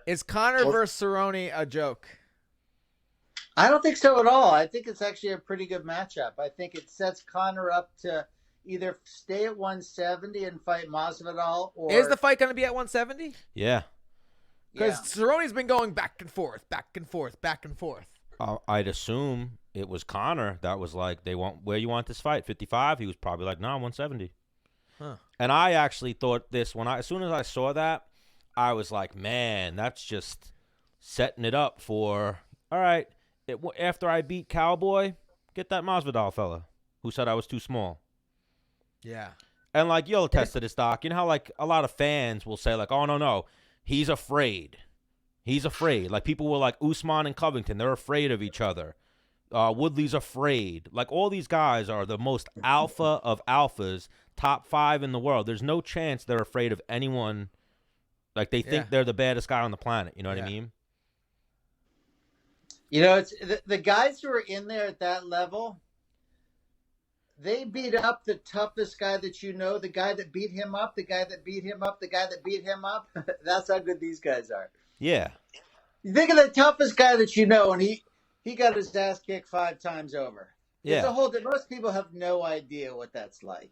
Is Conor versus Cerrone a joke? I don't think so at all. I think it's actually a pretty good matchup. I think it sets Conor up to either stay at 170 and fight Masvidal, Is the or fight going to be at 170? Yeah. Because yeah. Cerrone's been going back and forth, back and forth, back and forth. I'd assume it was Conor that was like, where you want this fight? 55? He was probably like, no, 170. Huh. And I actually thought this as soon as I saw that, I was like, man, that's just setting it up for, all right, after I beat Cowboy, get that Masvidal fella who said I was too small. Yeah. And like, you'll attest to this, Doc. You know how like a lot of fans will say like, oh, no, he's afraid. He's afraid. Like people were like Usman and Covington, they're afraid of each other. Woodley's afraid. Like all these guys are the most alpha of alphas, top 5 in the world. There's no chance they're afraid of anyone. Like they think they're the baddest guy on the planet. You know what I mean? You know, it's the guys who are in there at that level. They beat up the toughest guy that you know, the guy that beat him up, the guy that beat him up, the guy that beat him up. That's how good these guys are. Yeah. You think of the toughest guy that you know, and he got his ass kicked 5 times over. Yeah. Most people have no idea what that's like.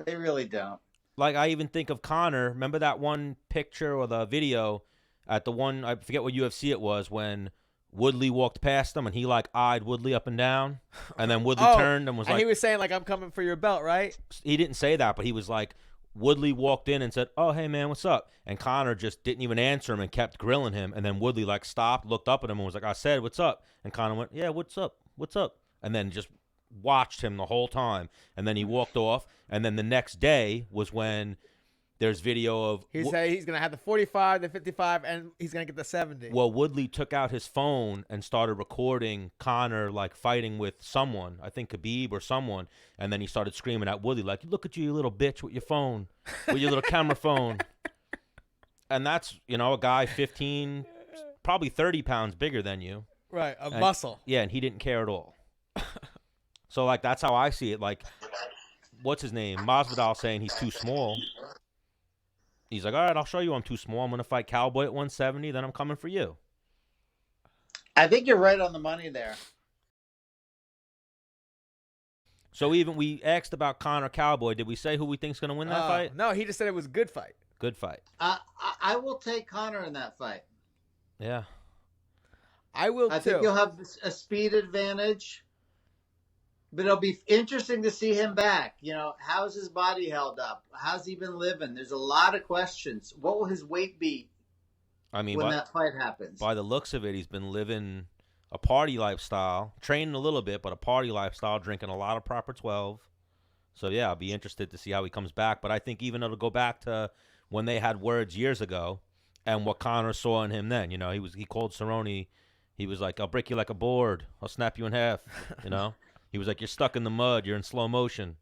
They really don't. Like I even think of Conor. Remember that one picture or the video at the one, I forget what UFC it was, when Woodley walked past him and he like eyed Woodley up and down, and then Woodley turned and was like, he was saying like, I'm coming for your belt, right? He didn't say that, but he was like, Woodley walked in and said, oh, hey man, what's up? And Conor just didn't even answer him and kept grilling him. And then Woodley like stopped, looked up at him and was like, I said, what's up? And Conor went, yeah, what's up? What's up? And then just watched him the whole time. And then he walked off. And then the next day was when there's video of... He said he's going to have the 45, the 55, and he's going to get the 70. Well, Woodley took out his phone and started recording Conor, like, fighting with someone, I think Khabib or someone, and then he started screaming at Woodley, like, look at you little bitch with your phone, with your little camera phone. And that's, you know, a guy 15, probably 30 pounds bigger than you. Right, muscle. Yeah, and he didn't care at all. So, like, that's how I see it. Like, what's his name? Masvidal saying he's too small. He's like, all right, I'll show you I'm too small. I'm going to fight Cowboy at 170, then I'm coming for you. I think you're right on the money there. So even we asked about Conor Cowboy. Did we say who we think's going to win that fight? No, he just said it was a good fight. Good fight. I will take Conor in that fight. Yeah. I will too. I think you'll have a speed advantage. But it'll be interesting to see him back. You know, how's his body held up? How's he been living? There's a lot of questions. What will his weight be when that fight happens? By the looks of it, he's been living a party lifestyle, training a little bit, but a party lifestyle, drinking a lot of Proper 12. So, yeah, I'll be interested to see how he comes back. But I think even it'll go back to when they had words years ago and what Conor saw in him then. You know, he called Cerrone. He was like, I'll break you like a board. I'll snap you in half, you know. He was like, you're stuck in the mud. You're in slow motion.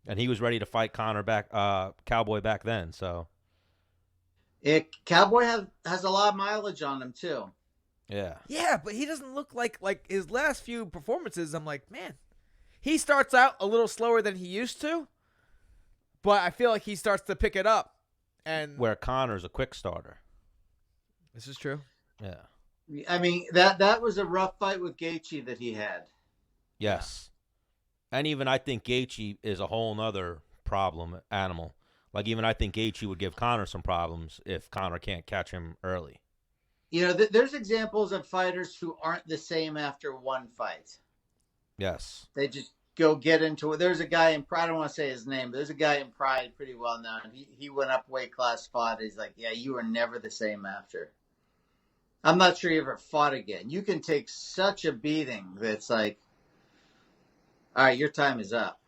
And he was ready to fight Cowboy back then. So, Cowboy has a lot of mileage on him, too. Yeah. Yeah, but he doesn't look like his last few performances. I'm like, man, he starts out a little slower than he used to. But I feel like he starts to pick it up. And where Conor's a quick starter. This is true. Yeah. I mean, that was a rough fight with Gaethje that he had. Yes. And even I think Gaethje is a whole nother problem animal. Like even I think Gaethje would give Conor some problems if Conor can't catch him early. You know, there's examples of fighters who aren't the same after one fight. Yes. They just go get into it. There's a guy in Pride, I don't want to say his name, but there's a guy in Pride pretty well known. He went up weight class, fought. He's like, yeah, you were never the same after. I'm not sure he ever fought again. You can take such a beating that's like, all right, your time is up.